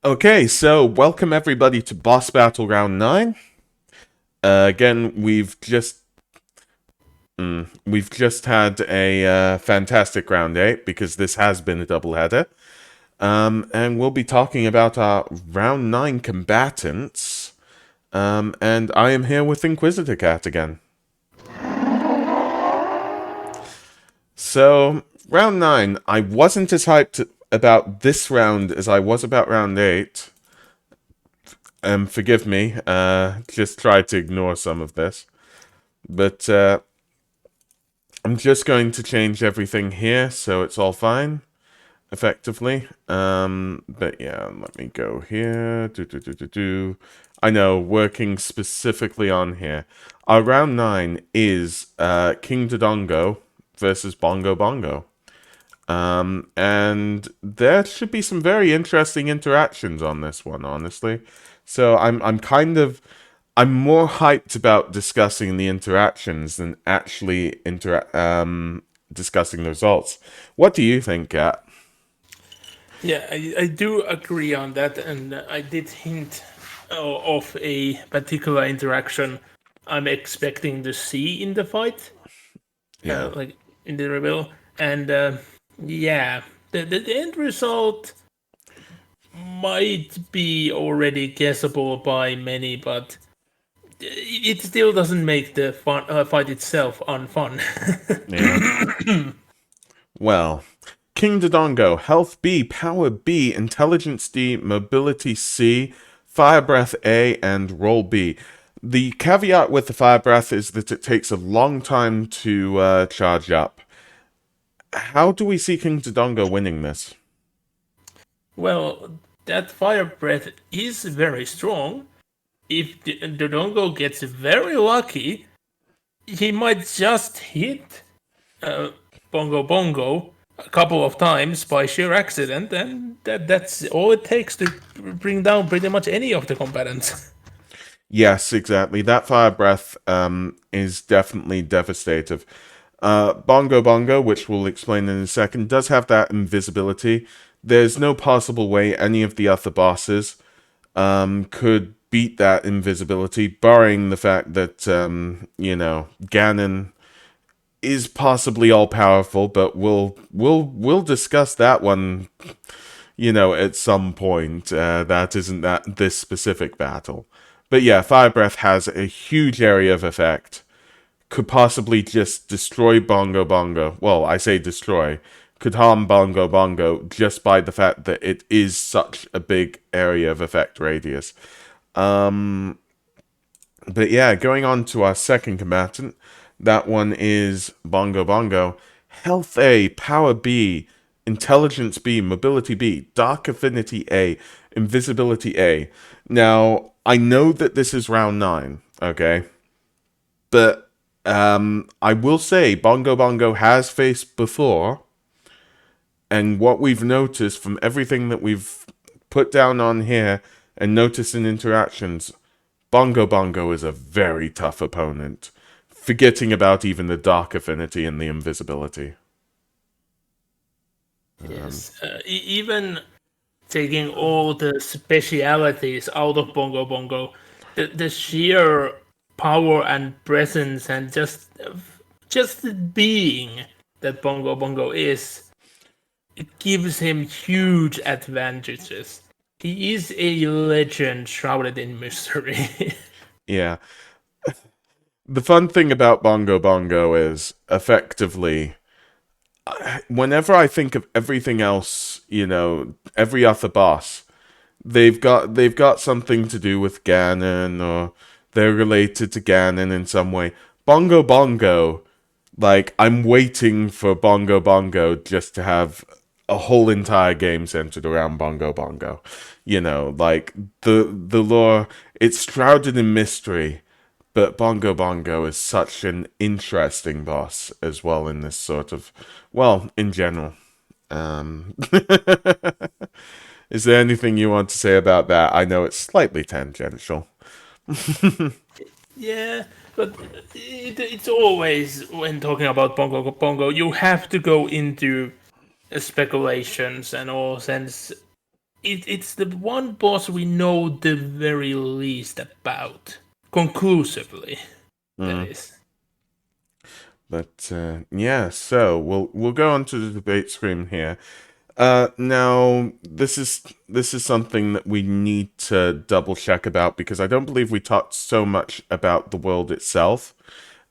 Okay, so welcome everybody to Boss Battle Round 9. Again, we've just had a fantastic Round 8 because this has been a doubleheader. And we'll be talking about our Round 9 combatants. And I am here with Inquisitor Cat again. So, Round 9, I wasn't as hyped about this round as I was about Round 8. Forgive me, just try to ignore some of this. But I'm just going to change everything here so it's all fine, effectively. But yeah, let me go here. I know, working specifically on here. Our round 9 is King Dodongo versus Bongo Bongo. And there should be some very interesting interactions on this one, honestly. So I'm more hyped about discussing the interactions than actually discussing the results. What do you think, Kat? Yeah, I do agree on that, and I did hint of a particular interaction I'm expecting to see in the fight, Yeah. like in the reveal. And yeah, the end result might be already guessable by many, but it still doesn't make the fight itself unfun. Yeah. Well, King Dodongo, Health B, Power B, Intelligence D, Mobility C, Fire Breath A, and Roll B. The caveat with the Fire Breath is that it takes a long time to charge up. How do we see King Dodongo winning this? Well, that fire breath is very strong. If Dodongo gets very lucky, he might just hit uh, Bongo Bongo a couple of times by sheer accident, and that's all it takes to bring down pretty much any of the combatants. Yes, exactly. That Fire Breath is definitely devastative. Bongo Bongo, which we'll explain in a second, does have that invisibility. There's no possible way any of the other bosses could beat that invisibility, barring the fact that, Ganon is possibly all powerful, but we'll discuss that one, at some point. That isn't that this specific battle. But yeah, Fire Breath has a huge area of effect. Could possibly just destroy Bongo Bongo. Well, I say destroy. Could harm Bongo Bongo just by the fact that it is such a big area of effect radius. But yeah, going on to our second combatant. That one is Bongo Bongo. Health A, Power B, Intelligence B, Mobility B, Dark Affinity A, Invisibility A. Now, I know that this is round 9, okay? But I will say Bongo Bongo has faced before, and what we've noticed from everything that we've put down on here and noticed in interactions, Bongo Bongo is a very tough opponent, forgetting about even the Dark Affinity and the Invisibility. Yes, even taking all the specialities out of Bongo Bongo, the sheer power and presence and just the being that Bongo Bongo is, it gives him huge advantages. He is a legend shrouded in mystery. Yeah. The fun thing about Bongo Bongo is, effectively, whenever I think of everything else, every other boss, they've got something to do with Ganon, or they're related to Ganon in some way. Bongo Bongo, like, I'm waiting for Bongo Bongo just to have a whole entire game centered around Bongo Bongo. Like, the lore, it's shrouded in mystery, but Bongo Bongo is such an interesting boss as well in this sort of, well, in general. Um, is there anything you want to say about that? I know it's slightly tangential. Yeah, but it's always when talking about Bongo Bongo, you have to go into speculations and all, since it's the one boss we know the very least about. Conclusively, that Mm. is. But yeah, so we'll go on to the debate screen here. Now this is something that we need to double check about because I don't believe we talked so much about the world itself.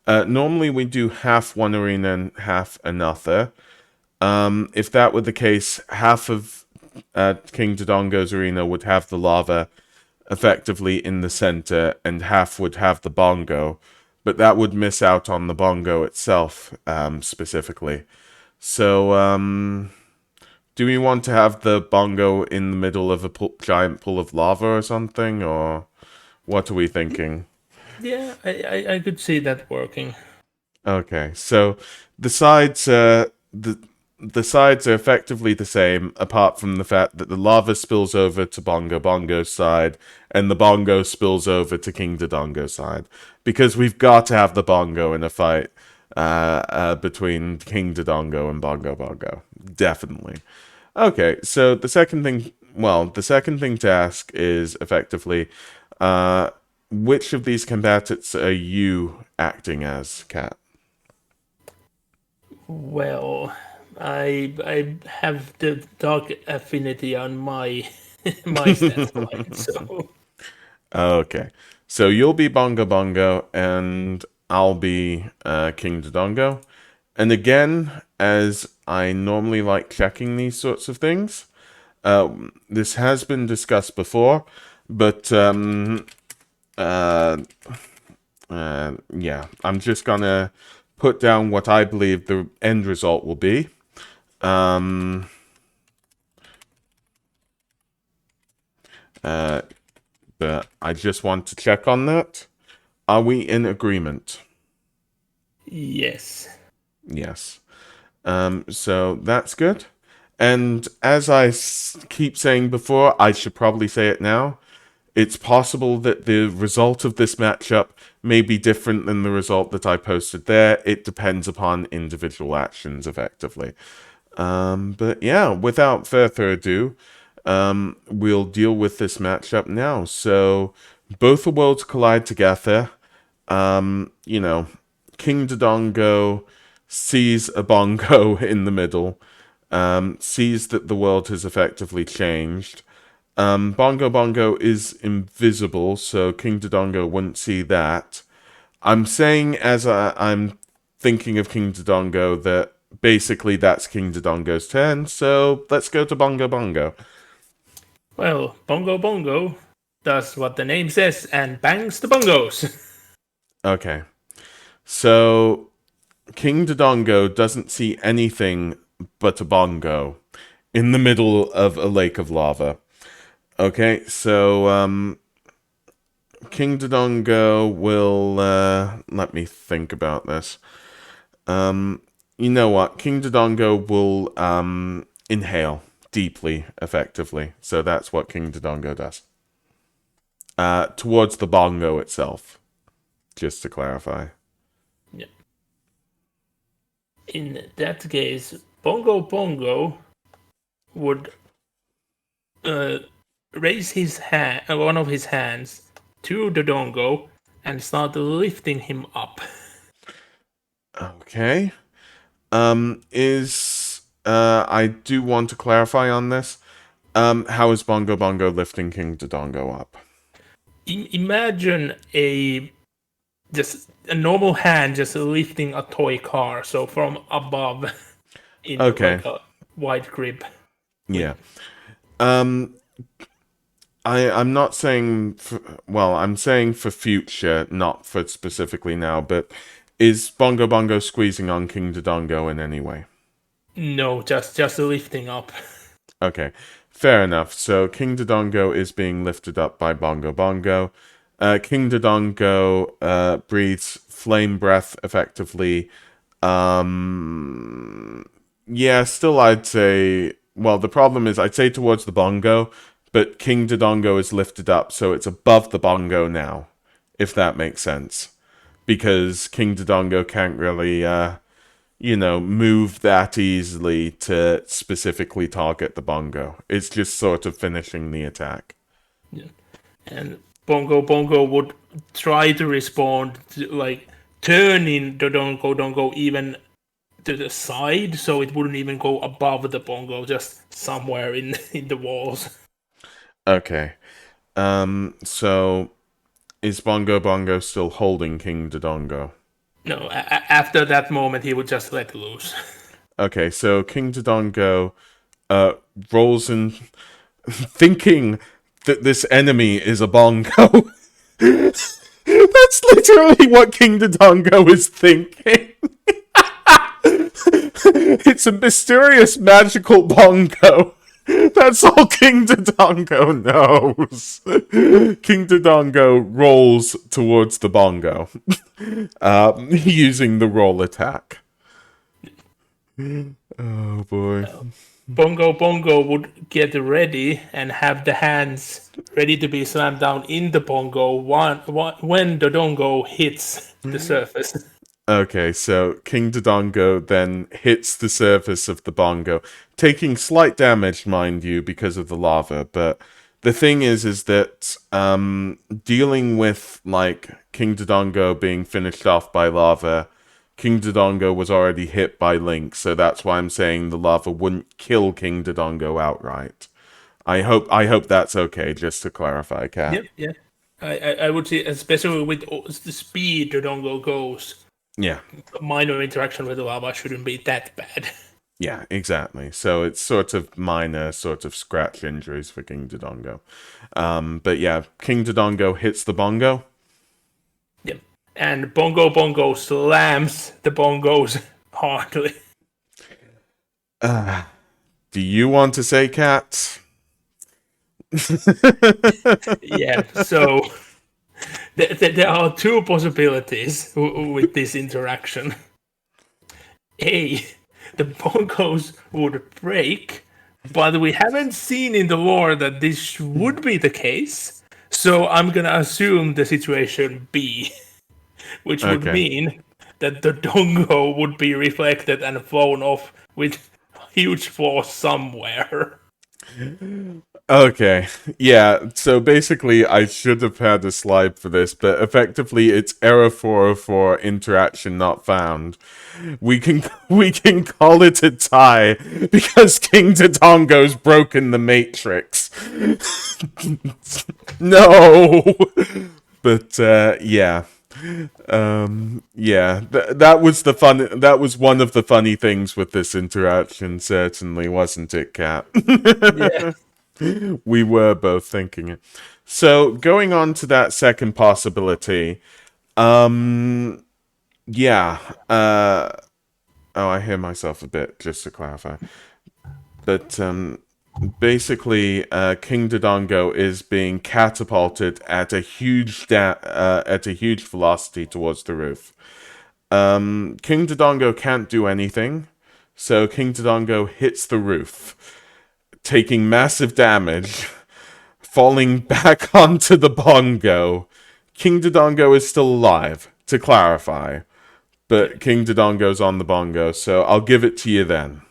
Normally we do half one arena and half another. If that were the case, half of King Dodongo's arena would have the lava effectively in the center, and half would have the bongo, but that would miss out on the bongo itself specifically. So, do we want to have the bongo in the middle of a giant pool of lava or something, or what are we thinking? Yeah, I could see that working. Okay, so the sides, the sides are effectively the same, apart from the fact that the lava spills over to Bongo Bongo's side, and the bongo spills over to King Dodongo's side, because we've got to have the bongo in a fight between King Dodongo and Bongo Bongo, definitely. Okay, so the second thing to ask is effectively, uh, which of these combatants are you acting as, Cat? Well, I have the dark affinity on my my stat line, so Okay. So you'll be Bongo Bongo, and I'll be King Dodongo. And again, as I normally like checking these sorts of things, this has been discussed before, but uh, yeah, I'm just gonna put down what I believe the end result will be. Um, uh, but I just want to check on that. Are we in agreement? yes. Yes. So that's good. And as keep saying before, I should probably say it now. It's possible that the result of this matchup may be different than the result that I posted there. It depends upon individual actions, effectively. But yeah, without further ado, we'll deal with this matchup now. So both the worlds collide together. You know, King Dodongo sees a bongo in the middle, sees that the world has effectively changed. Bongo Bongo is invisible, so King Dodongo wouldn't see that. I'm saying as I'm thinking of King Dodongo that basically that's King Dodongo's turn, so let's go to Bongo Bongo. Well, Bongo Bongo does what the name says and bangs the bongos. Okay, so King Dodongo doesn't see anything but a bongo in the middle of a lake of lava. Okay, so King Dodongo will let me think about this. You know what? King Dodongo will inhale deeply, effectively. So that's what King Dodongo does. Towards the bongo itself, just to clarify. Yeah. In that case, Bongo Bongo would uh, raise his hand, one of his hands, to the dongo and start lifting him up. Okay. Is I do want to clarify on this. How is Bongo Bongo lifting King Dodongo up? Imagine a just a normal hand just lifting a toy car, so from above in Okay. like a wide grip. With Yeah. Um, I'm not saying I'm saying for future, not for specifically now, but is Bongo Bongo squeezing on King Dodongo in any way? no, just lifting up. Okay, fair enough. So King Dodongo is being lifted up by Bongo Bongo. King Dodongo breathes flame breath effectively. Yeah, still I'd say. Well, the problem is I'd say towards the bongo, but King Dodongo is lifted up, so it's above the bongo now, if that makes sense. Because King Dodongo can't really, move that easily to specifically target the bongo. It's just sort of finishing the attack. Yeah. And Bongo Bongo would try to respond to, like, turning the Dongo Dongo even to the side so it wouldn't even go above the bongo, just somewhere in in the walls. Okay. So is Bongo Bongo still holding King Dodongo? No, after that moment he would just let loose. Okay, so King Dodongo uh rolls in thinking that this enemy is a bongo. That's literally what King Dodongo is thinking. It's a mysterious magical bongo. That's all King Dodongo knows. King Dodongo rolls towards the bongo, using the roll attack. Oh boy. Bongo Bongo would get ready and have the hands ready to be slammed down in the bongo when the dongo hits the surface. Okay, so King Dodongo then hits the surface of the bongo, taking slight damage, mind you, because of the lava. But the thing is that dealing with like King Dodongo being finished off by lava, King Dodongo was already hit by Link, so that's why I'm saying the lava wouldn't kill King Dodongo outright. I hope that's okay, just to clarify, Cat. Yep, yeah. I would say, especially with the speed the dongo goes, Yeah. minor interaction with the lava shouldn't be that bad. Yeah, exactly. So it's sort of minor, sort of scratch injuries for King Dodongo. But yeah, King Dodongo hits the bongo. Yep. And Bongo Bongo slams the bongos hardly. Do you want to say, Cat? Yeah, so there are two possibilities with this interaction. A, the bongos would break, but we haven't seen in the lore that this would be the case. So I'm gonna assume the situation B, which would Okay. mean that the dongo would be reflected and flown off with huge force somewhere. Okay. Yeah, so basically I should have had a slide for this, but effectively it's error 404 interaction not found. We can we can call it a tie because King Dodongo's broken the matrix. No. But yeah. Yeah, that was the fun. That was one of the funny things with this interaction, certainly, wasn't it, Cat? Yeah. We were both thinking it. So going on to that second possibility, yeah. Oh, I hear myself a bit, just to clarify. But basically, King Dodongo is being catapulted at a at a huge velocity towards the roof. King Dodongo can't do anything, so King Dodongo hits the roof, taking massive damage, falling back onto the bongo. King Dodongo is still alive, to clarify, but King Dodongo's on the bongo, so I'll give it to you then.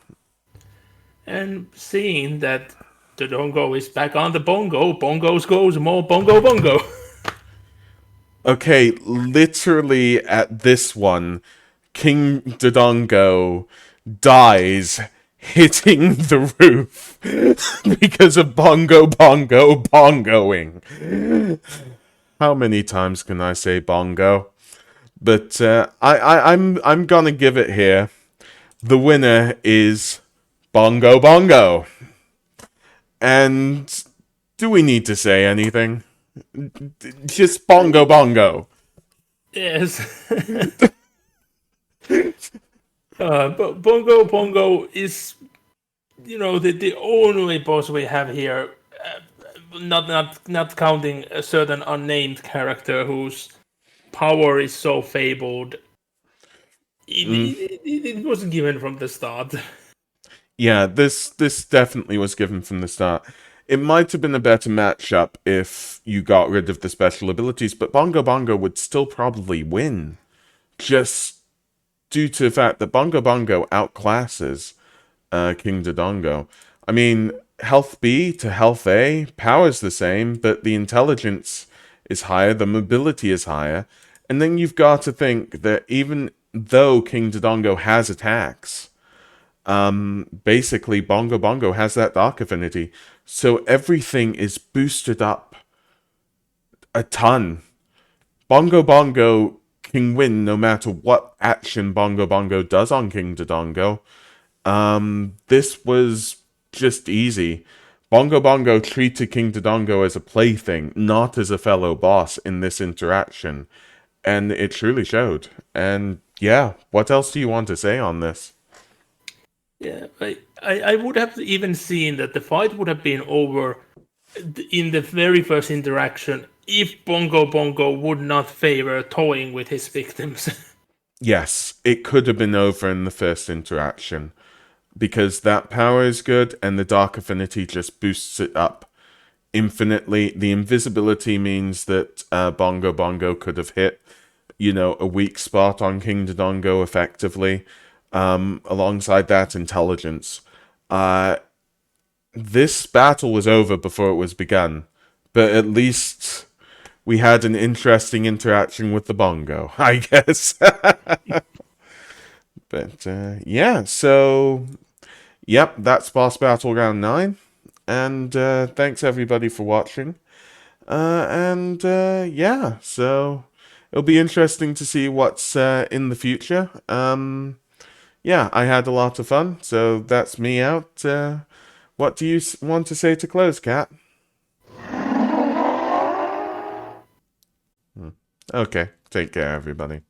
And seeing that the dongo is back on the bongo, bongos goes more bongo bongo. Okay, literally at this one, King Dodongo dies hitting the roof because of bongo bongo bongoing. How many times can I say bongo? But I'm gonna give it here. The winner is Bongo Bongo. And do we need to say anything? Just Bongo Bongo. Yes. But bongo bongo is, the only boss we have here. Not counting a certain unnamed character whose power is so fabled. It wasn't given from the start. Yeah, this definitely was given from the start. It might have been a better matchup if you got rid of the special abilities, but Bongo Bongo would still probably win. Just due to the fact that Bongo Bongo outclasses King Dodongo. I mean, health B to health A, power's the same, but the intelligence is higher, the mobility is higher, and then you've got to think that even though King Dodongo has attacks, basically Bongo Bongo has that dark affinity, so everything is boosted up a ton. Bongo Bongo can win no matter what action Bongo Bongo does on King Dodongo. This was just easy. Bongo Bongo treated King Dodongo as a plaything, not as a fellow boss in this interaction. And it truly showed. And yeah, what else do you want to say on this? Yeah, I would have even seen that the fight would have been over in the very first interaction if Bongo Bongo would not favor toying with his victims. Yes, it could have been over in the first interaction because that power is good and the Dark Affinity just boosts it up infinitely. The invisibility means that Bongo Bongo could have hit, a weak spot on King Dodongo effectively. Alongside that, intelligence. This battle was over before it was begun, but at least we had an interesting interaction with the bongo, I guess. But yeah, so yep, that's boss battle round 9. And thanks everybody for watching. And yeah, so it'll be interesting to see what's in the future. Yeah, I had a lot of fun, so that's me out. What do you want to say to close, Cat? Okay, take care, everybody.